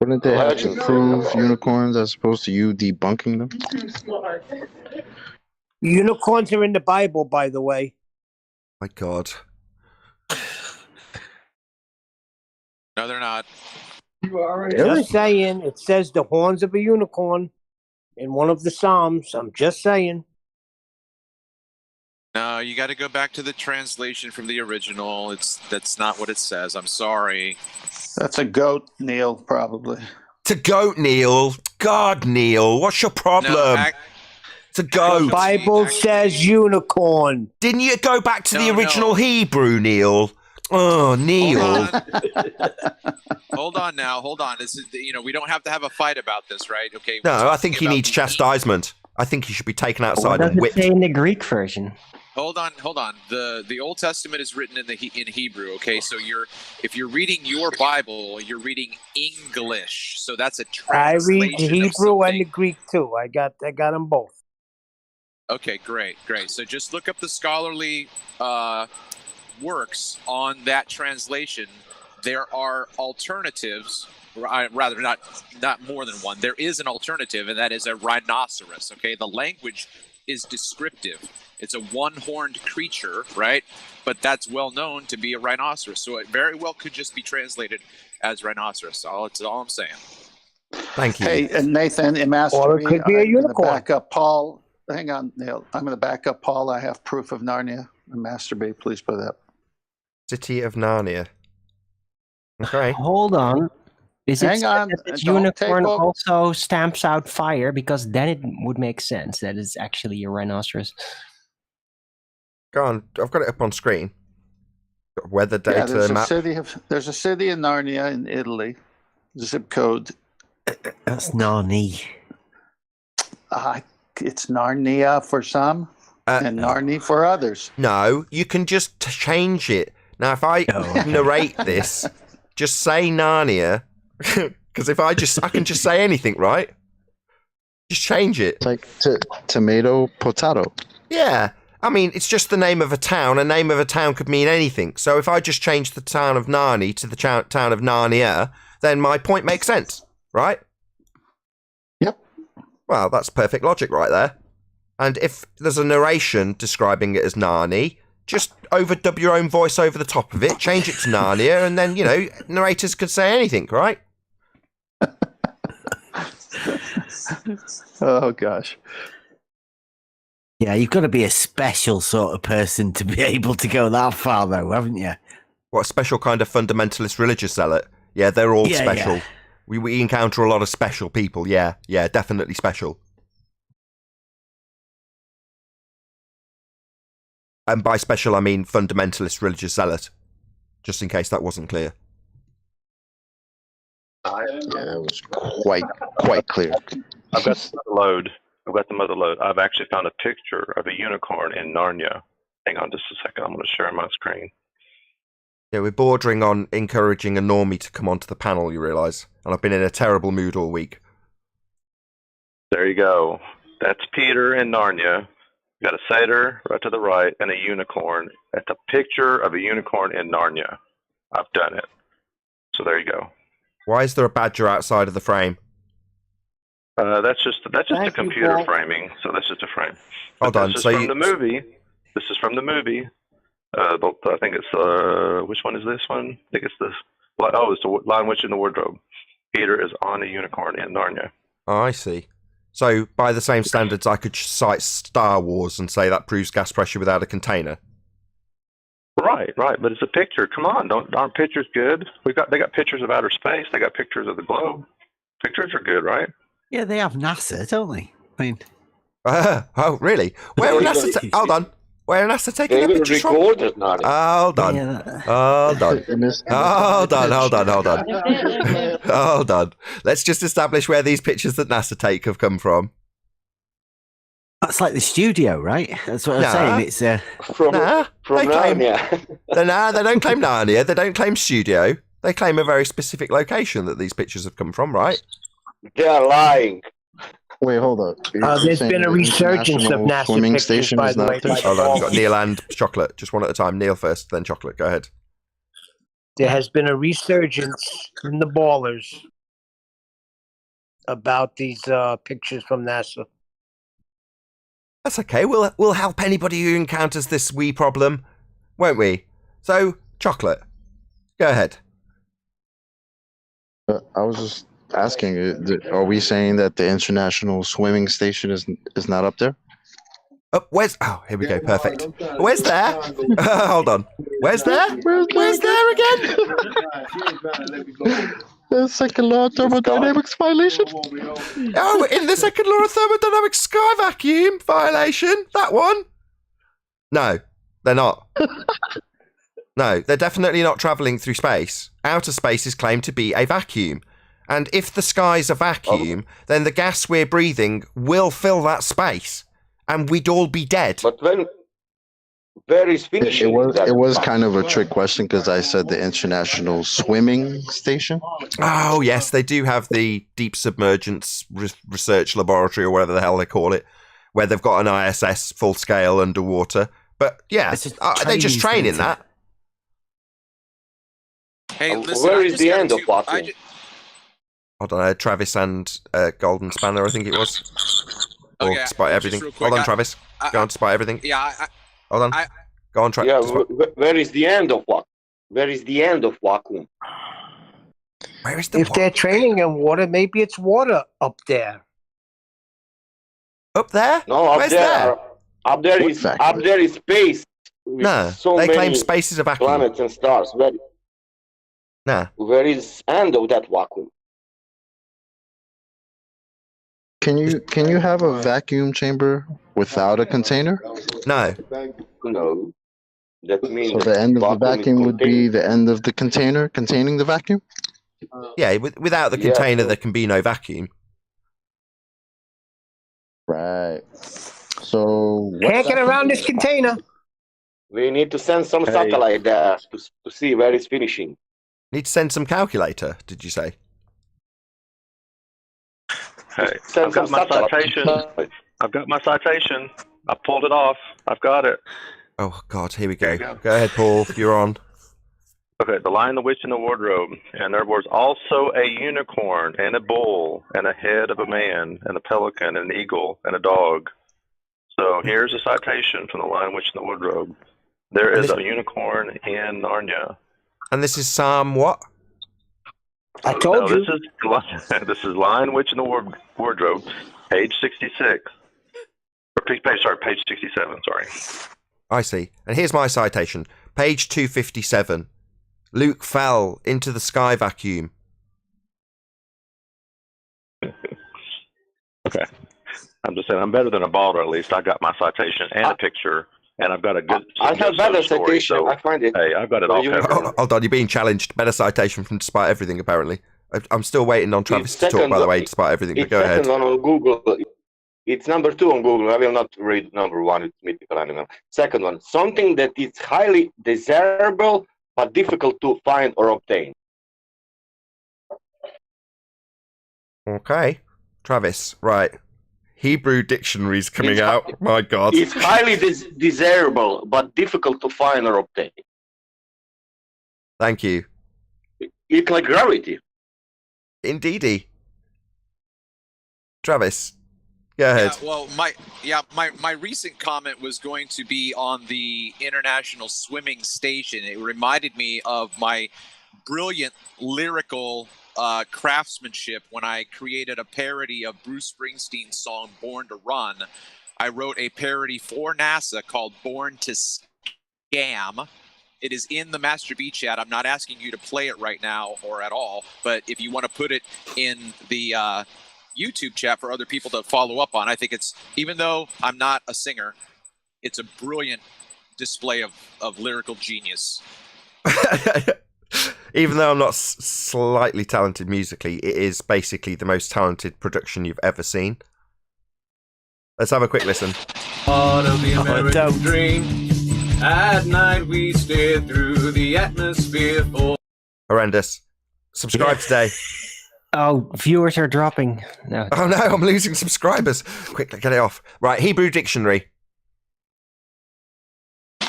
Wouldn't they have to prove unicorns as opposed to you debunking them? Unicorns are in the Bible, by the way. My God. No, they're not. Just saying, it says the horns of a unicorn in one of the Psalms. I'm just saying. No, you got to go back to the translation from the original. That's not what it says. I'm sorry. That's a goat, Neil, probably. It's a goat, Neil. God, Neil, what's your problem? It's a goat. The Bible says unicorn. Didn't you go back to the original Hebrew, Neil? Oh, Neil. Hold on now. Hold on. This is, we don't have to have a fight about this, right? Okay. No, I think he needs chastisement. I think he should be taken outside and whipped. What does it say in the Greek version? Hold on. The Old Testament is written in Hebrew. Okay, so if you're reading your Bible, you're reading English. So that's a translation. I read the Hebrew and the Greek too. I got them both. Okay, great. So just look up the scholarly works on that translation. There are alternatives. Rather, not more than one. There is an alternative, and that is a rhinoceros. Okay, the language is descriptive. It's a one-horned creature, right? But that's well known to be a rhinoceros. So it very well could just be translated as rhinoceros. That's all I'm saying. Thank you. Hey, and Nathan, it could be a unicorn. Back up Paul. Hang on, Neil. I'm going to back up Paul. I have proof of Narnia. Masturbate, please put up. City of Narnia. Okay. Hold on. Hang on. That unicorn also stamps out fire? Because then it would make sense that it's actually a rhinoceros. Go on. I've got it up on screen. Got weather data map. There's a city in Narnia in Italy. Zip code. That's Narnia. It's Narnia for some and Narni for others. No, you can just change it. Now, if I narrate this, just say Narnia, because I can just say anything, right? Just change it. It's like tomato, potato. Yeah. I mean, it's just the name of a town. A name of a town could mean anything. So if I just change the town of Narni to the town of Narnia, then my point makes sense, right? Yep. Well, that's perfect logic right there. And if there's a narration describing it as Narni, just overdub your own voice over the top of it, change it to Narnia, and then, narrators could say anything, right? Oh, gosh. Yeah, you've got to be a special sort of person to be able to go that far, though, haven't you? What, a special kind of fundamentalist religious zealot? Yeah, they're all special. Yeah. We encounter a lot of special people, yeah, definitely special. And by special, I mean fundamentalist religious zealot, just in case that wasn't clear. Yeah, it was quite clear. I've got the mother load. I've actually found a picture of a unicorn in Narnia. Hang on just a second. I'm going to share my screen. Yeah, we're bordering on encouraging a normie to come onto the panel, you realise. And I've been in a terrible mood all week. There you go. That's Peter in Narnia. You got a satyr right to the right and a unicorn. That's a picture of a unicorn in Narnia. I've done it. So there you go. Why is there a badger outside of the frame? That's just Thank the you, computer Paul. framing. So that's just a frame. Hold on. This is So from the movie. This is from the movie. I think it's which one is this one? I think it's this. Oh, it's the Lion, Witch, and the Wardrobe. Peter is on a unicorn in Narnia. Oh, I see. So by the same standards, I could cite Star Wars and say that proves gas pressure without a container. Right, but it's a picture. Come on, aren't pictures good? They got pictures of outer space. They got pictures of the globe. Pictures are good, right? Yeah, they have NASA, don't they? I mean, Oh, really? Where are NASA? Hold on. Where are NASA taking They the will pictures from? record it now. Hold on. yeah, Hold on. In this- Hold on. Hold on. Let's just establish where these pictures that NASA take have come from. that's like the studio, right? That's what I'm Nah. saying. It's From they claim. Narnia. They don't claim Narnia. They don't claim studio. They claim a very specific location that these pictures have come from, right? They are lying. Wait, hold up. You're There's saying been a the resurgence of International NASA swimming pictures, station by is the not way. there? Hold on. You've got Neil and Chocolate. Just one at a time. Neil first, then Chocolate. Go ahead. There has been a resurgence in the ballers about these pictures from NASA. That's okay. We'll help anybody who encounters this wee problem, won't we? So, Chocolate, go ahead. I was just asking, are we saying that the International Swimming Station is not up there? Here we go. Perfect. Where's there? Hold on. Where's there? Where's there again? The second law of thermodynamics violation? Oh, in the second law of thermodynamics sky vacuum violation? That one? No, they're not. No, they're definitely not travelling through space. Outer space is claimed to be a vacuum. And if the sky's a vacuum, then the gas we're breathing will fill that space. And we'd all be dead. But where is finishing? It was kind of a trick question because I said the International Swimming Station. Oh, yes, they do have the Deep Submergence Research Laboratory or whatever the hell they call it, where they've got an ISS full scale underwater. But yeah, they just train in that. Hey, listen, where is the end of walking? Hold on, Travis and Golden Spanner, I think it was. Or Okay, Spot Everything. just real quick, Hold on, Travis. Go on, Spot Everything. Yeah, Hold on. Go on, Travis. Yeah, where is the end of walk? Where is the end of vacuum? Where is the If they're training in water, maybe it's water up there. Up there? No, up Where's there. Up there is space. with No, so they claim many space is a vacuum. planets and stars. Nah. Where is end of that vacuum? Can you have a vacuum chamber without a container? No. No. That means So the end of the vacuum would be contained. the end of the container containing the vacuum? Yeah, without the Yeah. container, there can be no vacuum. Right. So Can't get around this container. We need to send some satellite there to see where it's finishing. Need to send some calculator, did you say? Hey, Send I've got some my satellite. citation. I've got my citation. I pulled it off. I've got it. Oh, God, here we go. Here you go. Go ahead, Paul. You're on. Okay, The Lion, the Witch, and the Wardrobe. And there was also a unicorn and a bull and a head of a man and a pelican and an eagle and a dog. So here's a citation from The Lion, Witch, and the Wardrobe. There is a unicorn in Narnia. And this is Psalm what? I told you. This is Lion, Witch, and the Wardrobe, page 66. Or page 67, sorry. I see. And here's my citation. Page 257. Luke fell into the sky vacuum. Okay. I'm just saying, I'm better than a balder, at least. I got my citation and a picture, and I've got a good I have better story, citation. so, I find it. hey, I've got it all covered. Oh, hold on, you're being challenged. Better citation from Despite Everything, apparently. I'm still waiting on Travis to talk, by the way, Despite Everything, but It's go ahead. second one on Google. It's number 2 on Google. I will not read number 1. It's mythical animal. Second one, something that is highly desirable but difficult to find or obtain. Okay. Travis, right. Hebrew dictionary's coming out. My God. It's highly desirable but difficult to find or obtain. Thank you. It's like gravity. Indeedy. Travis, go ahead. Yeah, well, my recent comment was going to be on the International Swimming Station. It reminded me of my brilliant lyrical craftsmanship when I created a parody of Bruce Springsteen's song "Born to Run." I wrote a parody for NASA called "Born to Scam." It is in the Master B chat. I'm not asking you to play it right now or at all, but if you want to put it in the YouTube chat for other people to follow up on, I think it's, even though I'm not a singer, it's a brilliant display of lyrical genius. Even though I'm not slightly talented musically, it is basically the most talented production you've ever seen. Let's have a quick listen. Part of the American dream. At night we stare through the atmosphere for... Horrendous. Subscribe today. Oh, viewers are dropping. No. Oh no, I'm losing subscribers. Quick, get it off. Right, Hebrew Dictionary.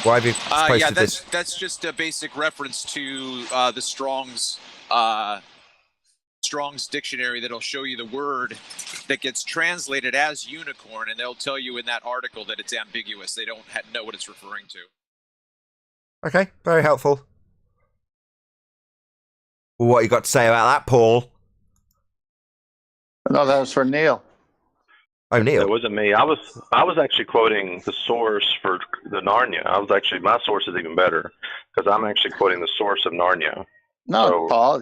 Why have you posted this? That's just a basic reference to the Strong's dictionary that'll show you the word that gets translated as unicorn, and they'll tell you in that article that it's ambiguous. They don't know what it's referring to. Okay, very helpful. Well, what you got to say about that, Paul? No, that was for Neil. Oh, Neil. It wasn't me. I was actually quoting the source for the Narnia. My source is even better because I'm actually quoting the source of Narnia. No, so Paul,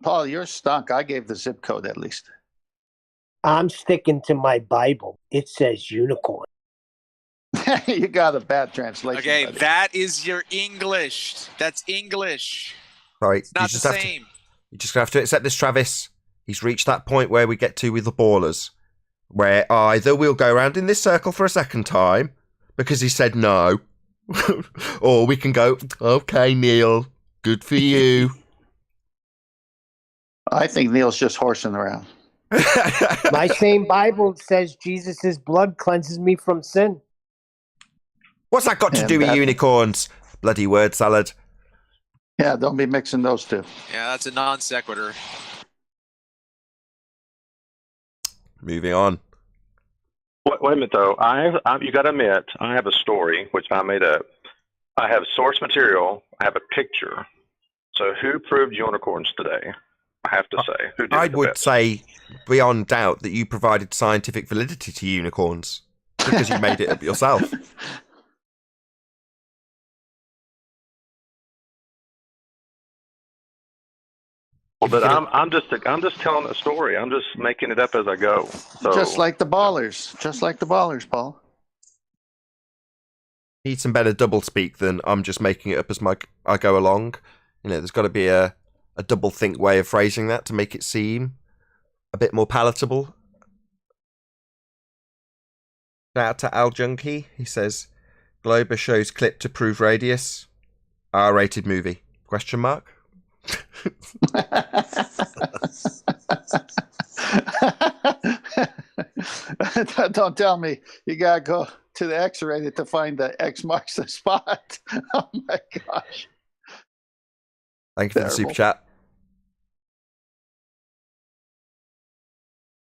Paul, you're stunk. I gave the zip code at least. I'm sticking to my Bible. It says unicorn. You got a bad translation. Okay, buddy. that is your English. That's English. Sorry, it's not the same. You're just gonna have to accept this, Travis. He's reached that point where we get to with the ballers, where either we'll go around in this circle for a second time because he said no, or we can go, okay, Neil, good for you. I think Neil's just horsing around. My same Bible says Jesus' blood cleanses me from sin. What's that got to do with unicorns? Bloody word salad. Yeah, don't be mixing those two. Yeah, that's a non sequitur. Moving on. Wait a minute, though. You got to admit, I have a story, which I made up. I have source material. I have a picture. So who proved unicorns today? I have to say. Who did I the would best? say, beyond doubt, that you provided scientific validity to unicorns because you made it up yourself. But I'm just telling a story. I'm just making it up as I go. So, just like the ballers, Paul. Need some better double speak than I'm just making it up as I go along. You know, there's got to be a double think way of phrasing that to make it seem a bit more palatable. Shout out to Al Junkie. He says, Glober shows clip to prove radius. R-rated movie? Question mark. Don't tell me you gotta go to the X-rated to find the X marks the spot. Oh my gosh! Thank you for the super chat.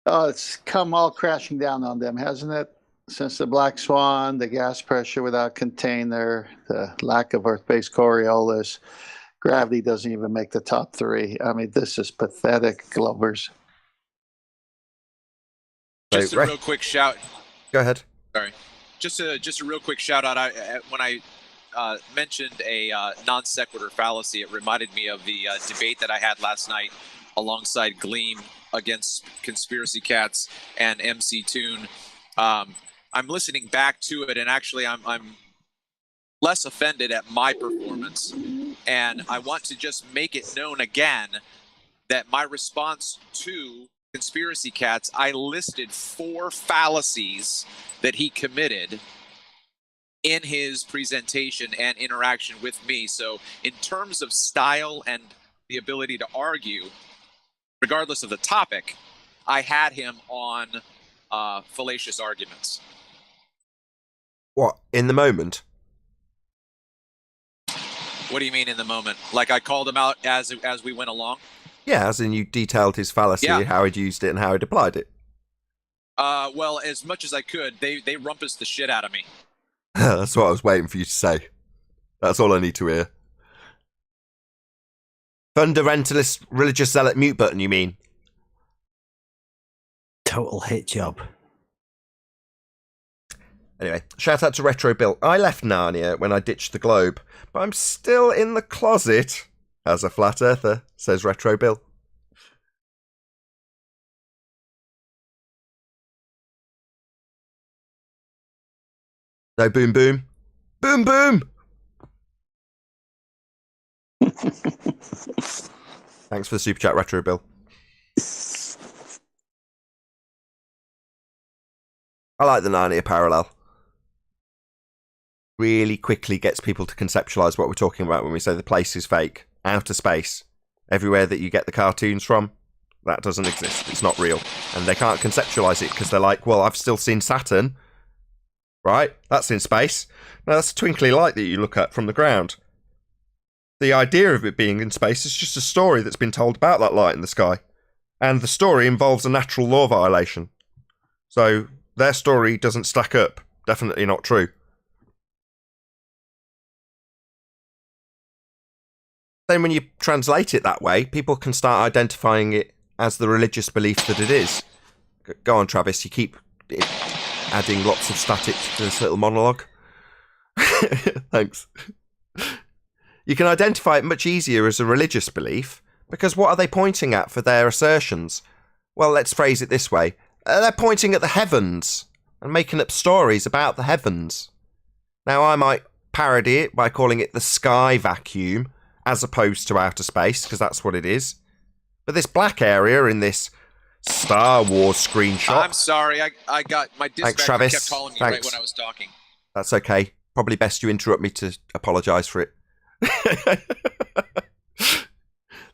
Oh, it's come all crashing down on them, hasn't it? Since the Black Swan, the gas pressure without container, the lack of Earth-based Coriolis. Gravity doesn't even make the top three. I mean, this is pathetic, Glovers. Just a real quick shout. Go ahead. Sorry. Just a real quick shout out. When I mentioned a non sequitur fallacy, it reminded me of the debate that I had last night alongside Gleam against Conspiracy Cats and MC Toon. I'm listening back to it, and actually I'm less offended at my performance, and I want to just make it known again that my response to Conspiracy Cats, I listed 4 fallacies that he committed in his presentation and interaction with me. So in terms of style and the ability to argue, regardless of the topic, I had him on fallacious arguments. What, in the moment? What do you mean in the moment? Like I called him out as we went along? Yeah, as in you detailed his fallacy, how he'd used it and how he'd applied it. Well, as much as I could, they rumpused the shit out of me. That's what I was waiting for you to say. That's all I need to hear. Fundamentalist religious zealot mute button, you mean? Total hit job. Anyway, shout out to Retro Bill. I left Narnia when I ditched the globe, but I'm still in the closet as a flat earther, says Retro Bill. No boom boom. Boom boom! Thanks for the super chat, Retro Bill. I like the Narnia parallel. Really quickly gets people to conceptualise what we're talking about when we say the place is fake. Outer space. Everywhere that you get the cartoons from, that doesn't exist. It's not real. And they can't conceptualise it because they're like, well, I've still seen Saturn. Right? That's in space. Now, that's a twinkly light that you look at from the ground. The idea of it being in space is just a story that's been told about that light in the sky. And the story involves a natural law violation. So, their story doesn't stack up. Definitely not true. Then when you translate it that way, people can start identifying it as the religious belief that it is. Go on, Travis, you keep adding lots of static to this little monologue. Thanks. You can identify it much easier as a religious belief, because what are they pointing at for their assertions? Well, let's phrase it this way. They're pointing at the heavens and making up stories about the heavens. Now, I might parody it by calling it the sky vacuum, as opposed to outer space, because that's what it is. But this black area in this Star Wars screenshot... I'm sorry, I got my dispatcher kept calling me right when I was talking. That's okay. Probably best you interrupt me to apologise for it.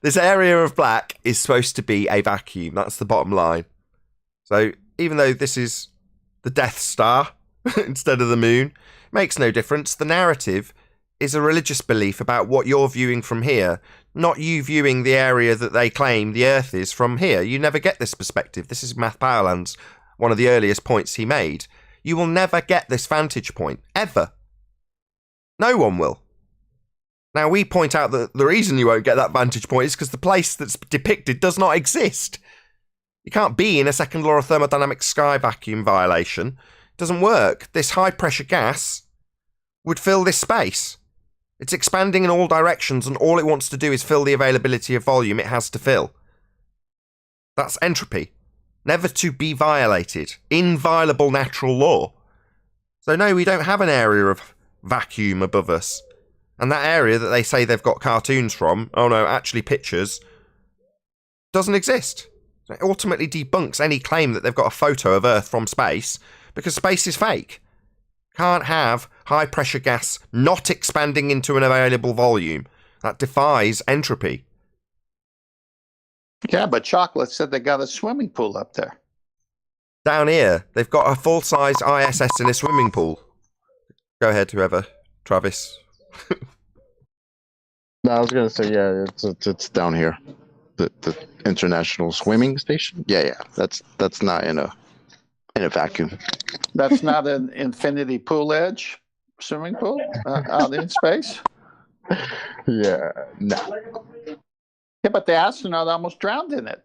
This area of black is supposed to be a vacuum. That's the bottom line. So even though this is the Death Star instead of the moon, it makes no difference. The narrative is a religious belief about what you're viewing from here, not you viewing the area that they claim the Earth is from here. You never get this perspective. This is Math Powerland's one of the earliest points he made. You will never get this vantage point, ever. No one will. Now, we point out that the reason you won't get that vantage point is because the place that's depicted does not exist. You can't be in a second law of thermodynamics sky vacuum violation. It doesn't work. This high-pressure gas would fill this space. It's expanding in all directions, and all it wants to do is fill the availability of volume it has to fill. That's entropy. Never to be violated. Inviolable natural law. So no, we don't have an area of vacuum above us. And that area that they say they've got cartoons from, oh no, actually pictures, doesn't exist. It ultimately debunks any claim that they've got a photo of Earth from space, because space is fake. Can't have high pressure gas not expanding into an available volume. That defies entropy. Yeah, but Chocolate said they got a swimming pool up there. Down here, they've got a full-size ISS in a swimming pool. Go ahead, whoever. Travis. No, I was gonna say, yeah, it's down here. The International Swimming Station. Yeah, that's not in a vacuum. That's not an infinity pool edge swimming pool out in space? Yeah, no. Yeah, but the astronaut almost drowned in it.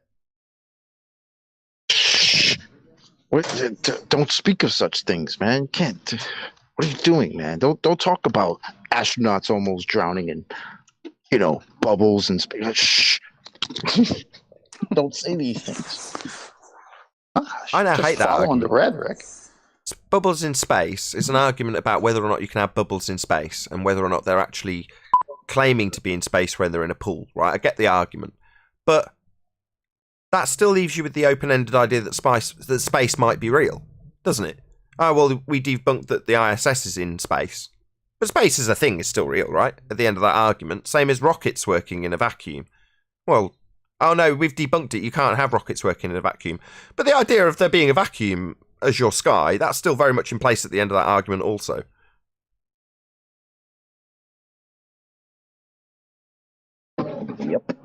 Don't speak of such things, man. You can't. What are you doing, man? Don't talk about astronauts almost drowning in, bubbles and space. Shh. Don't say these things. I hate that argument. The rhetoric. Bubbles in space is an argument about whether or not you can have bubbles in space and whether or not they're actually claiming to be in space when they're in a pool, right? I get the argument. But that still leaves you with the open-ended idea that space might be real, doesn't it? Oh, well, we debunked that the ISS is in space. But space as a thing is still real, right? At the end of that argument. Same as rockets working in a vacuum. Well, oh no, we've debunked it. You can't have rockets working in a vacuum. But the idea of there being a vacuum as your sky, that's still very much in place at the end of that argument also. Yep.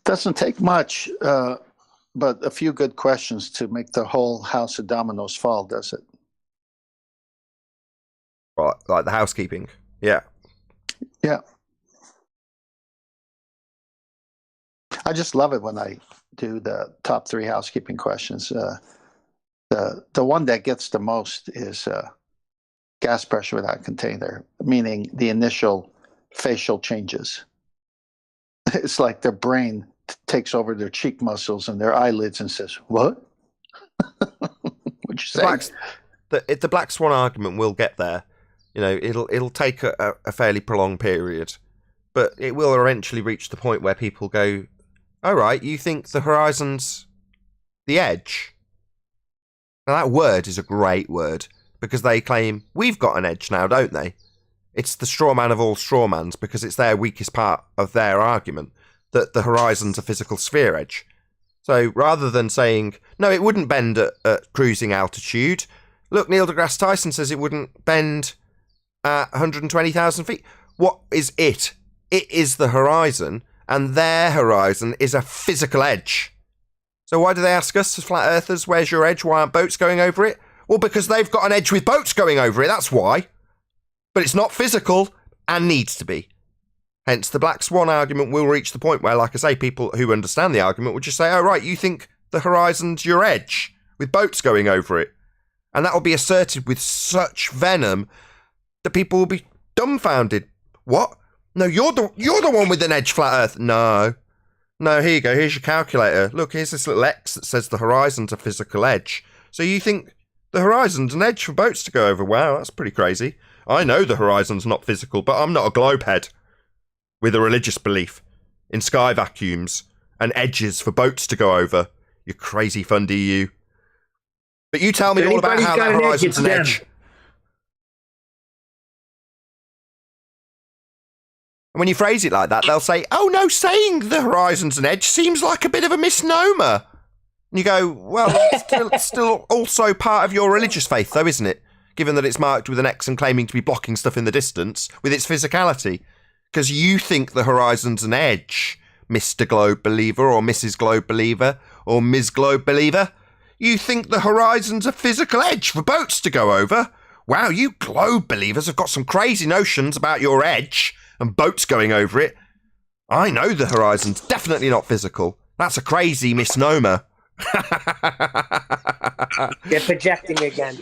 Doesn't take much, but a few good questions to make the whole house of dominoes fall, does it? Right, like the housekeeping. Yeah. Yeah. I just love it when I do the top 3 housekeeping questions. The one that gets the most is gas pressure without container, meaning the initial facial changes. It's like their brain takes over their cheek muscles and their eyelids and says, "What? What'd you say?" The Black Swan argument will get there. You know, it'll take a fairly prolonged period, but it will eventually reach the point where people go, "All right, you think the horizon's the edge?" Now that word is a great word because they claim we've got an edge now, don't they? It's the straw man of all straw mans because it's their weakest part of their argument that the horizon's a physical sphere edge. So rather than saying, no, it wouldn't bend at cruising altitude, look, Neil deGrasse Tyson says it wouldn't bend at 120,000 feet. What is it? It is the horizon, and their horizon is a physical edge. So why do they ask us as flat earthers, where's your edge? Why aren't boats going over it? Well, because they've got an edge with boats going over it, that's why. But it's not physical and needs to be. Hence, the Black Swan argument will reach the point where, like I say, people who understand the argument would just say, oh, right, you think the horizon's your edge with boats going over it. And that will be asserted with such venom that people will be dumbfounded. What? No, you're the one with an edge, flat earth. No, here you go. Here's your calculator. Look, here's this little X that says the horizon's a physical edge. So you think the horizon's an edge for boats to go over? Wow, that's pretty crazy. I know the horizon's not physical, but I'm not a globehead with a religious belief in sky vacuums and edges for boats to go over. You crazy fundy, you. But you tell me all about how that horizon's an edge. And when you phrase it like that, they'll say, oh no, saying the horizon's an edge seems like a bit of a misnomer. And you go, well, it's still also part of your religious faith, though, isn't it? Given that it's marked with an X and claiming to be blocking stuff in the distance with its physicality. Because you think the horizon's an edge, Mr. Globe Believer or Mrs. Globe Believer or Ms. Globe Believer. You think the horizon's a physical edge for boats to go over. Wow, you Globe Believers have got some crazy notions about your edge and boats going over it. I know the horizon's definitely not physical. That's a crazy misnomer. They're projecting again.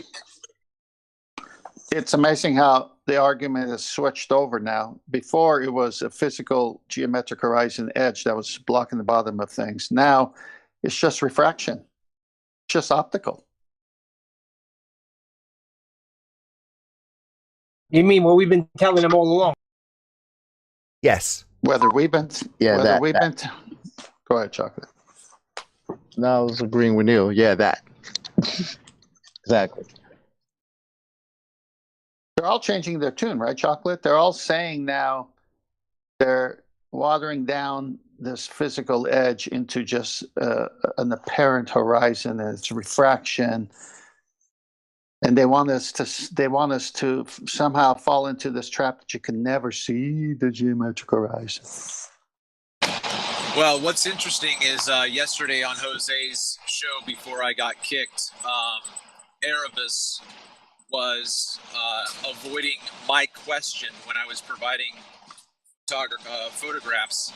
It's amazing how the argument has switched over now. Before, it was a physical geometric horizon edge that was blocking the bottom of things. Now, it's just refraction. It's just optical. You mean what we've been telling them all along? Yes. Whether we've been... Yeah, Go ahead, Chocolate. No, I was agreeing with Neil. Yeah, that. Exactly. They're all changing their tune, right, Chocolate? They're all saying now they're watering down this physical edge into just an apparent horizon, and it's refraction. And they want us to somehow fall into this trap that you can never see the geometric horizon. Well, what's interesting is yesterday on Jose's show before I got kicked, Erebus was avoiding my question when I was providing photographs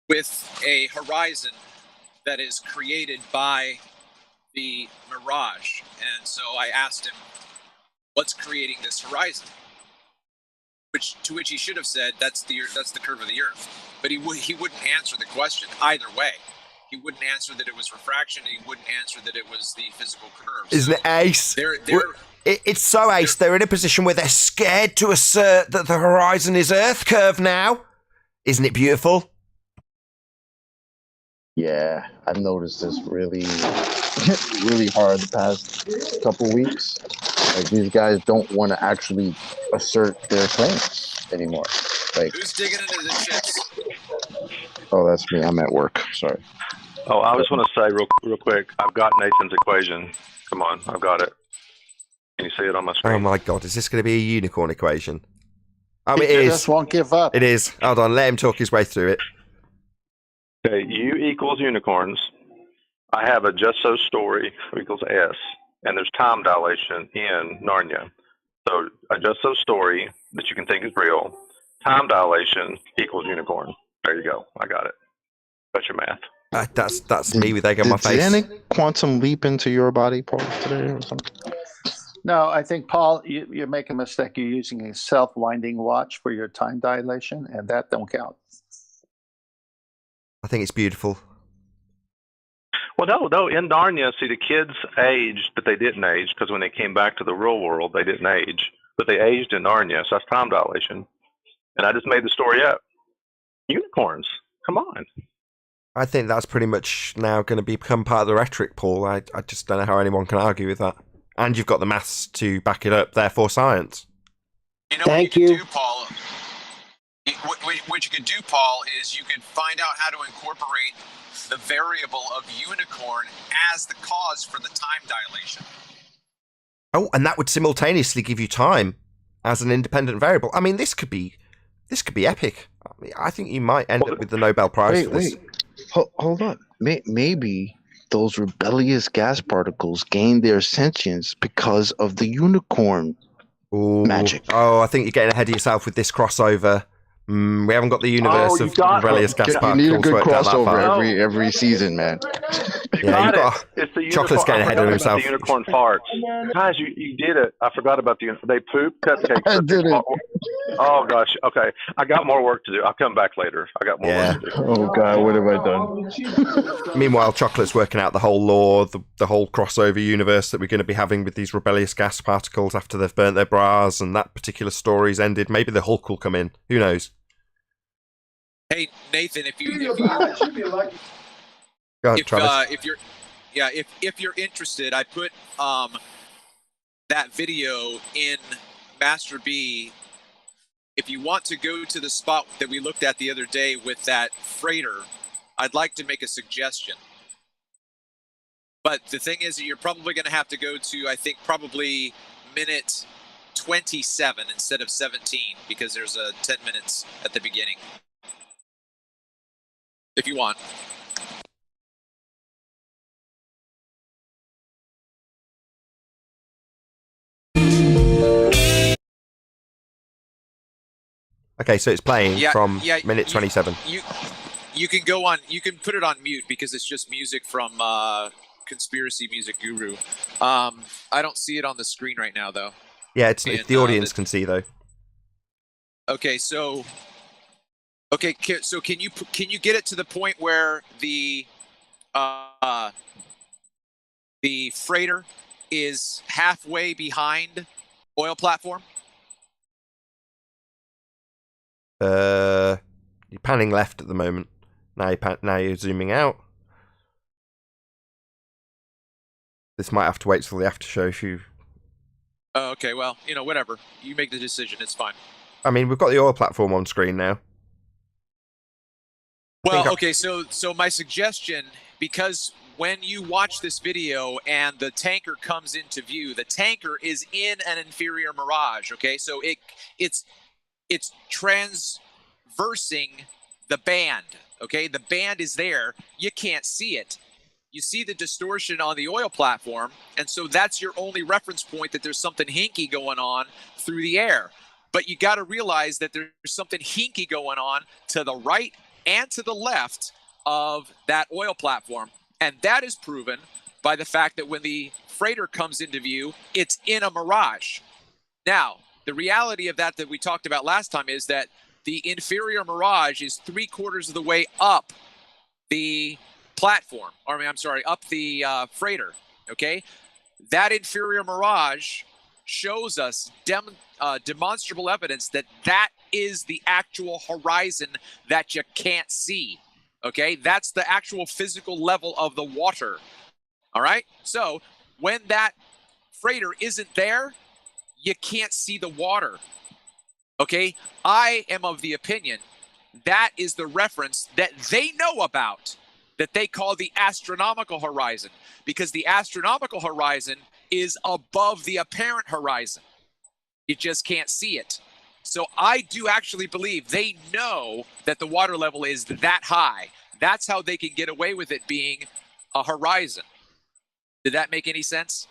with a horizon that is created by the mirage. And so I asked him, what's creating this horizon? To which he should have said, that's the curve of the Earth. But he wouldn't answer the question either way. He wouldn't answer that it was refraction, and he wouldn't answer that it was the physical curve. Isn't it ace? It's so ace. They're in a position where they're scared to assert that the horizon is Earth curve now. Isn't it beautiful? Yeah, I've noticed this really hard the past couple weeks. Like, these guys don't want to actually assert their claims anymore. Like, who's digging into the chips? Oh, that's me. I'm at work. Sorry. Oh, I just want to say real quick, I've got Nathan's equation. Come on, I've got it. Can you see it on my screen? Oh my god, is this going to be a unicorn equation? Oh, it He is. just won't give up. It is. Hold on, let him talk his way through it. Okay, U equals unicorns. I have a just so story equals S, and there's time dilation in Narnia. So a just so story that you can think is real, time dilation equals unicorn. There you go. I got it. That's your math. That's me with egg on my face. Did any quantum leap into your body, Paul, today or something? No, I think, Paul, you're making a mistake. You're using a self-winding watch for your time dilation, and that don't count. I think it's beautiful. Well, no. In Narnia, see, the kids aged, but they didn't age because when they came back to the real world, they didn't age, but they aged in Narnia. So that's time dilation. And I just made the story up. Unicorns, come on. I think that's pretty much now going to become part of the rhetoric, Paul. I just don't know how anyone can argue with that. And you've got the maths to back it up, therefore science. You know Thank what you you. can do, Paul? What you could do, Paul, is you could find out how to incorporate the variable of unicorn as the cause for the time dilation. Oh, and that would simultaneously give you time as an independent variable. I mean, this could be epic. I think you might end up with the Nobel Prize for this. Hold on. Maybe those rebellious gas particles gain their sentience because of the unicorn magic. Oh, I think you're getting ahead of yourself with this crossover. We haven't got the universe of rebellious gas particles. You need a good worked out that far. crossover every season, man. Yeah, you've got It's the Chocolate's getting ahead of himself. The unicorn farts. Guys, you did it. I forgot about the unicorn. They poop cupcakes. I did it. Oh, gosh. Okay. I got more work to do. I'll come back later. I got more work to do. Oh, God, what have I done? Meanwhile, Chocolate's working out the whole lore, the whole crossover universe that we're going to be having with these rebellious gas particles after they've burnt their bras and that particular story's ended. Maybe the Hulk will come in. Who knows? Hey, Nathan, if you're interested, I put that video in Master B. If you want to go to the spot that we looked at the other day with that freighter, I'd like to make a suggestion. But the thing is that you're probably going to have to go to, I think, probably minute 27 instead of 17 because there's a 10 minutes at the beginning. If you want. Okay, so it's playing from minute 27. You can go on. You can put it on mute because it's just music from Conspiracy Music Guru. I don't see it on the screen right now, though. Yeah, it's the audience can see though. Okay, so. Okay, so can you get it to the point where the freighter is halfway behind oil platform? You're panning left at the moment. Now you're zooming out. This might have to wait till the after show if you. Oh, okay, well, whatever. You make the decision. It's fine. I mean, we've got the oil platform on screen now. Well, okay, so my suggestion, because when you watch this video and the tanker comes into view, the tanker is in an inferior mirage, okay? So it's transversing the band, okay? The band is there. You can't see it. You see the distortion on the oil platform, and so that's your only reference point that there's something hinky going on through the air. But you got to realize that there's something hinky going on to the right and to the left of that oil platform. And that is proven by the fact that when the freighter comes into view, it's in a mirage. Now, the reality of that we talked about last time is that the inferior mirage is 3/4 of the way up the platform. Up the freighter, okay? That inferior mirage shows us demonstrable evidence that is the actual horizon that you can't see, okay? That's the actual physical level of the water, all right? So when that freighter isn't there, you can't see the water, okay? I am of the opinion that is the reference that they know about, that they call the astronomical horizon, because the astronomical horizon is above the apparent horizon. You just can't see it. So I do actually believe they know that the water level is that high. That's how they can get away with it being a horizon. Did that make any sense?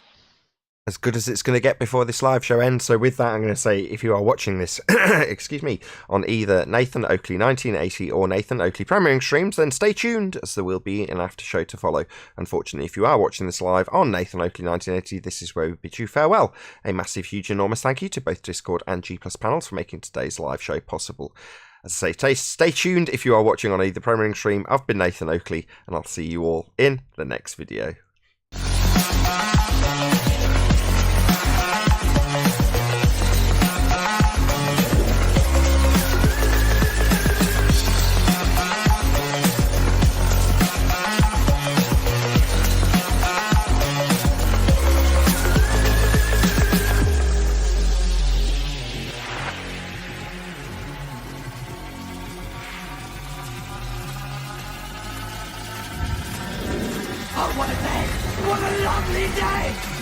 As good as it's going to get before this live show ends. So with that, I'm going to say, if you are watching this, excuse me, on either Nathan Oakley 1980 or Nathan Oakley premiering streams, then stay tuned, as there will be an after show to follow. Unfortunately, if you are watching this live on Nathan Oakley 1980, this is where we bid you farewell. A massive, huge, enormous thank you to both Discord and G+ panels for making today's live show possible. As I say, stay tuned if you are watching on either premiering stream. I've been Nathan Oakley, and I'll see you all in the next video. Oh, what a day! What a lovely day!